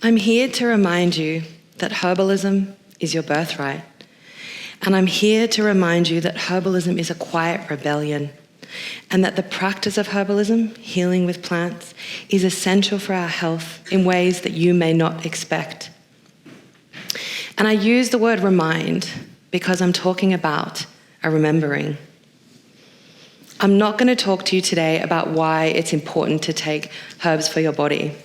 I'm here to remind you that herbalism is your birthright. And I'm here to remind you that herbalism is a quiet rebellion, and that the practice of herbalism, healing with plants, is essential for our health in ways that you may not expect. And I use the word remind because I'm talking about a remembering. I'm not going to talk to you today about why it's important to take herbs for your body.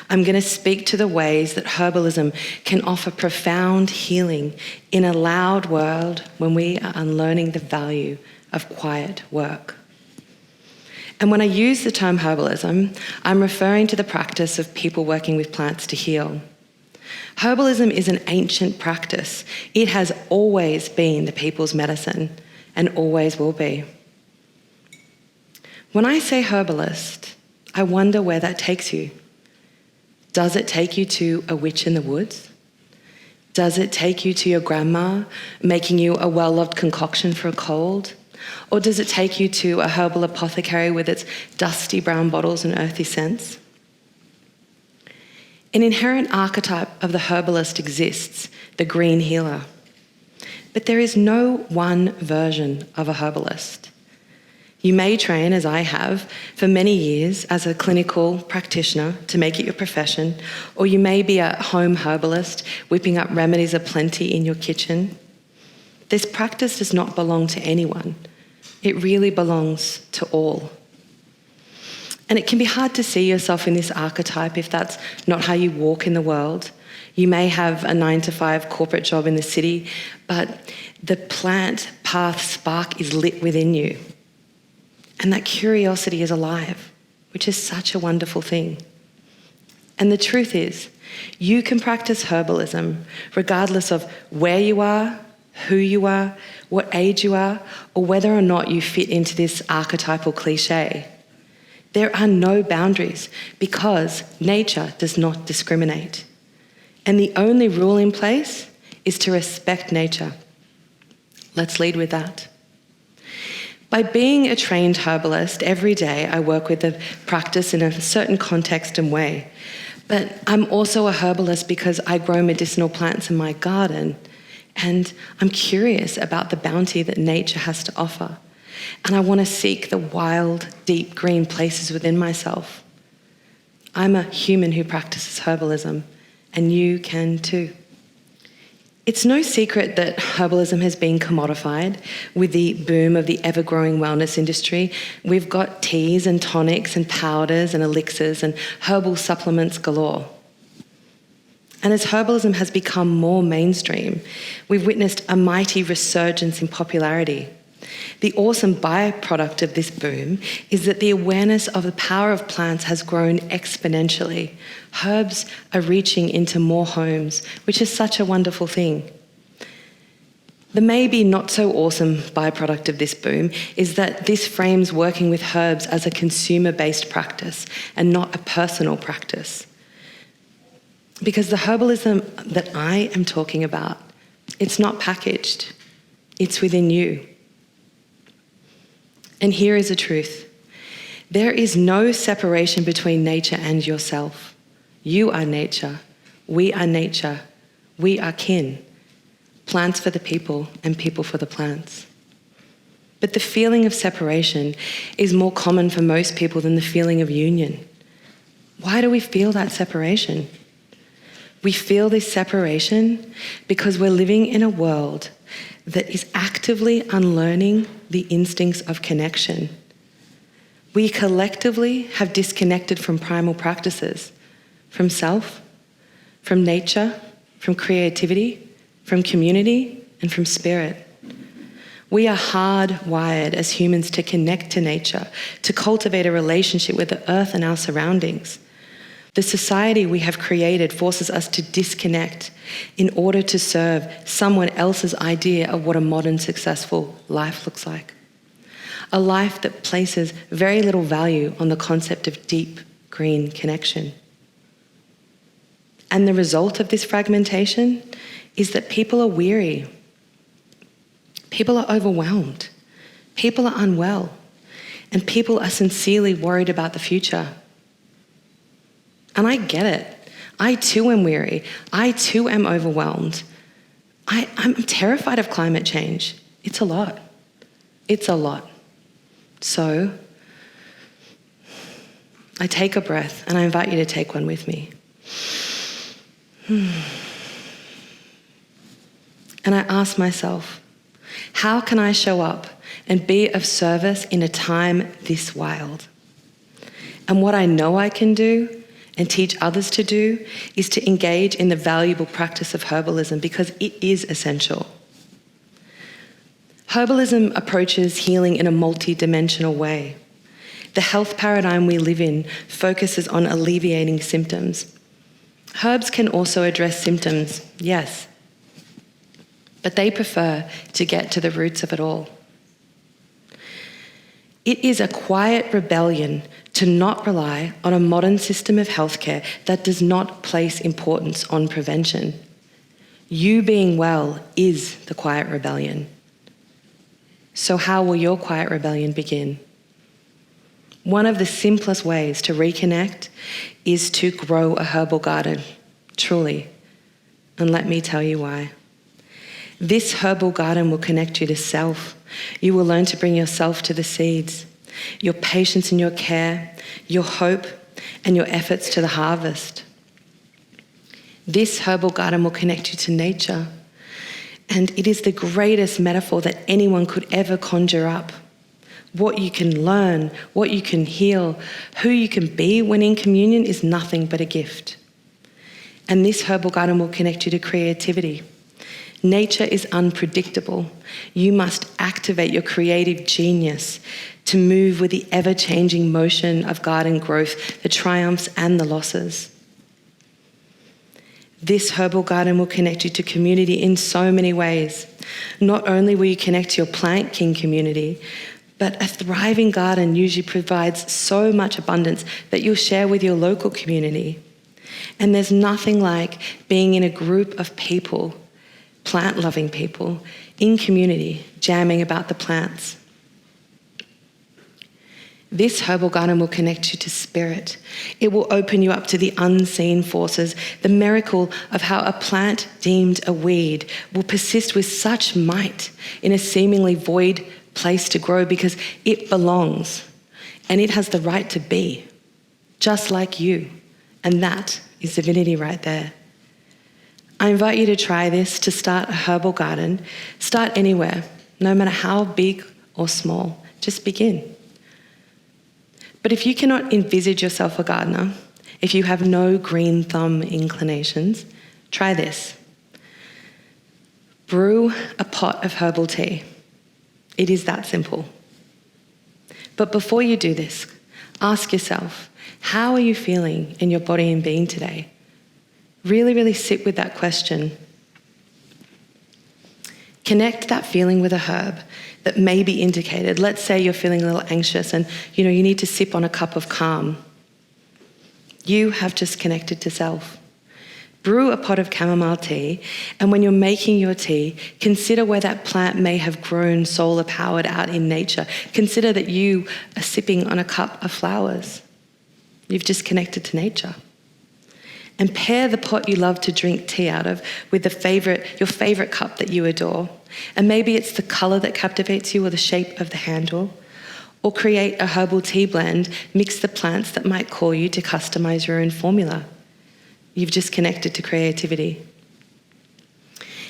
I'm going to speak to the ways that herbalism can offer profound healing in a loud world when we are unlearning the value of quiet work. And when I use the term herbalism, I'm referring to the practice of people working with plants to heal. Herbalism is an ancient practice. It has always been the people's medicine and always will be. When I say herbalist, I wonder where that takes you. Does it take you to a witch in the woods? Does it take you to your grandma making you a well-loved concoction for a cold? Or does it take you to a herbal apothecary with its dusty brown bottles and earthy scents? An inherent archetype of the herbalist exists, the green healer. But there is no one version of a herbalist. You may train, as I have, for many years as a clinical practitioner to make it your profession, or you may be a home herbalist, whipping up remedies aplenty in your kitchen. This practice does not belong to anyone. It really belongs to all. And it can be hard to see yourself in this archetype if that's not how you walk in the world. You may have a 9-to-5 corporate job in the city, but the plant path spark is lit within you. And that curiosity is alive, which is such a wonderful thing. And the truth is, you can practice herbalism regardless of where you are, who you are, what age you are, or whether or not you fit into this archetypal cliche. There are no boundaries because nature does not discriminate. And the only rule in place is to respect nature. Let's lead with that. By being a trained herbalist, every day I work with the practice in a certain context and way. But I'm also a herbalist because I grow medicinal plants in my garden, and I'm curious about the bounty that nature has to offer. And I want to seek the wild, deep green places within myself. I'm a human who practices herbalism, and you can too. It's no secret that herbalism has been commodified with the boom of the ever-growing wellness industry. We've got teas and tonics and powders and elixirs and herbal supplements galore. And as herbalism has become more mainstream, we've witnessed a mighty resurgence in popularity. The awesome byproduct of this boom is that the awareness of the power of plants has grown exponentially. Herbs are reaching into more homes, which is such a wonderful thing. The maybe not so awesome byproduct of this boom is that this frames working with herbs as a consumer-based practice and not a personal practice. Because the herbalism that I am talking about, it's not packaged, it's within you. And here is the truth. There is no separation between nature and yourself. You are nature. We are nature. We are kin. Plants for the people and people for the plants. But the feeling of separation is more common for most people than the feeling of union. Why do we feel that separation? We feel this separation because we're living in a world that is actively unlearning the instincts of connection. We collectively have disconnected from primal practices, from self, from nature, from creativity, from community, and from spirit. We are hardwired as humans to connect to nature, to cultivate a relationship with the earth and our surroundings. The society we have created forces us to disconnect in order to serve someone else's idea of what a modern successful life looks like. A life that places very little value on the concept of deep green connection. And the result of this fragmentation is that people are weary. People are overwhelmed. People are unwell. And people are sincerely worried about the future. And I get it. I too am weary. I too am overwhelmed. I'm terrified of climate change. It's a lot. It's a lot. So I take a breath and I invite you to take one with me. And I ask myself, how can I show up and be of service in a time this wild? And what I know I can do and teach others to do is to engage in the valuable practice of herbalism, because it is essential. Herbalism approaches healing in a multi-dimensional way. The health paradigm we live in focuses on alleviating symptoms. Herbs can also address symptoms, yes, but they prefer to get to the roots of it all. It is a quiet rebellion to not rely on a modern system of healthcare that does not place importance on prevention. You being well is the quiet rebellion. So how will your quiet rebellion begin? One of the simplest ways to reconnect is to grow a herbal garden, truly. And let me tell you why. This herbal garden will connect you to self. You will learn to bring yourself to the seeds, your patience in your care, your hope, and your efforts to the harvest. This herbal garden will connect you to nature, and it is the greatest metaphor that anyone could ever conjure up. What you can learn, what you can heal, who you can be when in communion is nothing but a gift. And this herbal garden will connect you to creativity. Nature is unpredictable. You must activate your creative genius to move with the ever-changing motion of garden growth, the triumphs and the losses. This herbal garden will connect you to community in so many ways. Not only will you connect to your plant king community, but a thriving garden usually provides so much abundance that you'll share with your local community. And there's nothing like being in a group of people, plant-loving people, in community, jamming about the plants. This herbal garden will connect you to spirit. It will open you up to the unseen forces, the miracle of how a plant deemed a weed will persist with such might in a seemingly void place to grow because it belongs and it has the right to be, just like you. And that is divinity right there. I invite you to try this, to start a herbal garden. Start anywhere, no matter how big or small. Just begin. But if you cannot envisage yourself a gardener, if you have no green thumb inclinations, try this. Brew a pot of herbal tea. It is that simple. But before you do this, ask yourself, how are you feeling in your body and being today? Really, really sit with that question. Connect that feeling with a herb that may be indicated. Let's say you're feeling a little anxious and you need to sip on a cup of calm. You have just connected to self. Brew a pot of chamomile tea, and when you're making your tea, consider where that plant may have grown solar-powered out in nature. Consider that you are sipping on a cup of flowers. You've just connected to nature. And pair the pot you love to drink tea out of with your favorite cup that you adore. And maybe it's the color that captivates you or the shape of the handle. Or create a herbal tea blend, mix the plants that might call you to customize your own formula. You've just connected to creativity.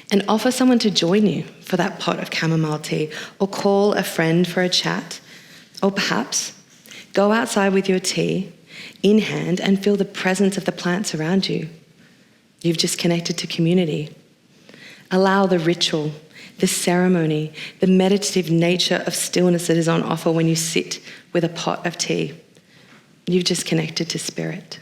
And offer someone to join you for that pot of chamomile tea, or call a friend for a chat. Or perhaps go outside with your tea in hand and feel the presence of the plants around you. You've just connected to community. Allow the ritual, the ceremony, the meditative nature of stillness that is on offer when you sit with a pot of tea. You've just connected to spirit.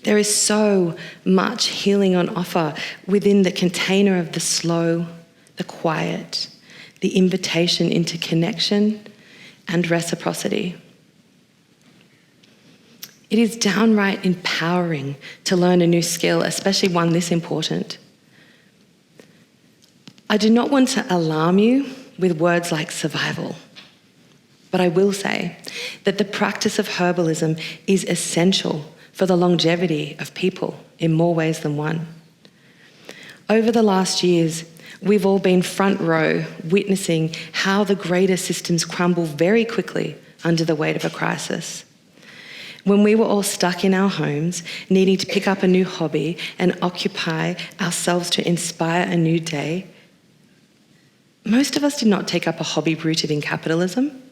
There is so much healing on offer within the container of the slow, the quiet, the invitation into connection and reciprocity. It is downright empowering to learn a new skill, especially one this important. I do not want to alarm you with words like survival, but I will say that the practice of herbalism is essential for the longevity of people in more ways than one. Over the last years, we've all been front row witnessing how the greater systems crumble very quickly under the weight of a crisis. When we were all stuck in our homes, needing to pick up a new hobby and occupy ourselves to inspire a new day, most of us did not take up a hobby rooted in capitalism.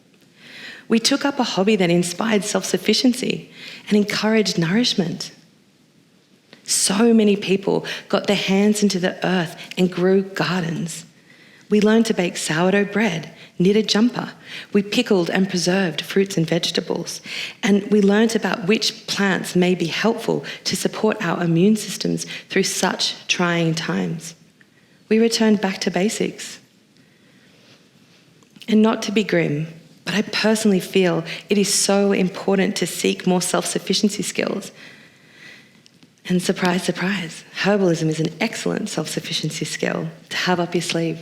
We took up a hobby that inspired self-sufficiency and encouraged nourishment. So many people got their hands into the earth and grew gardens. We learned to bake sourdough bread, knit a jumper. We pickled and preserved fruits and vegetables. And we learned about which plants may be helpful to support our immune systems through such trying times. We returned back to basics. And not to be grim, but I personally feel it is so important to seek more self-sufficiency skills. And surprise, surprise, herbalism is an excellent self-sufficiency skill to have up your sleeve.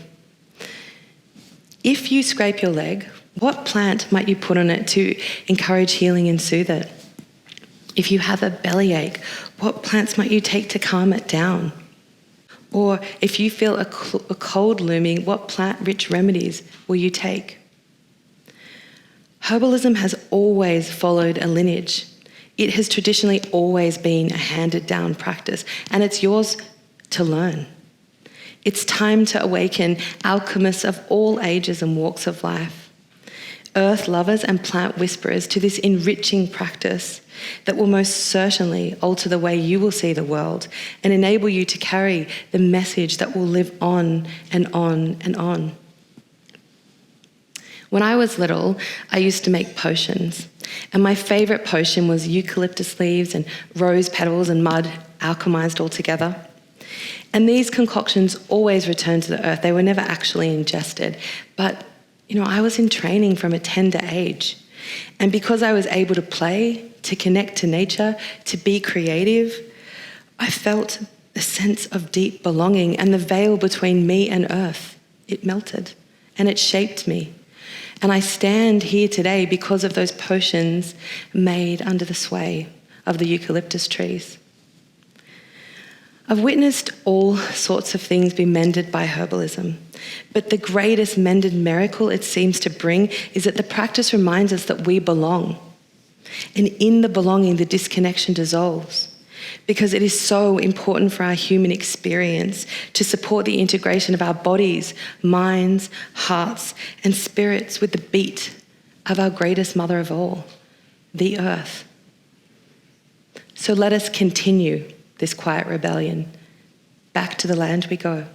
If you scrape your leg, what plant might you put on it to encourage healing and soothe it? If you have a bellyache, what plants might you take to calm it down? Or if you feel a cold looming, what plant-rich remedies will you take? Herbalism has always followed a lineage. It has traditionally always been a handed-down practice, and it's yours to learn. It's time to awaken alchemists of all ages and walks of life, earth lovers and plant whisperers to this enriching practice that will most certainly alter the way you will see the world and enable you to carry the message that will live on and on and on. When I was little, I used to make potions, and my favourite potion was eucalyptus leaves and rose petals and mud alchemized all together. And these concoctions always returned to the earth. They were never actually ingested. But, I was in training from a tender age. And because I was able to play, to connect to nature, to be creative, I felt a sense of deep belonging, and the veil between me and earth, it melted and it shaped me. And I stand here today because of those potions made under the sway of the eucalyptus trees. I've witnessed all sorts of things be mended by herbalism, but the greatest mended miracle it seems to bring is that the practice reminds us that we belong. And in the belonging, the disconnection dissolves, because it is so important for our human experience to support the integration of our bodies, minds, hearts, and spirits with the beat of our greatest mother of all, the earth. So let us continue this quiet rebellion. Back to the land we go.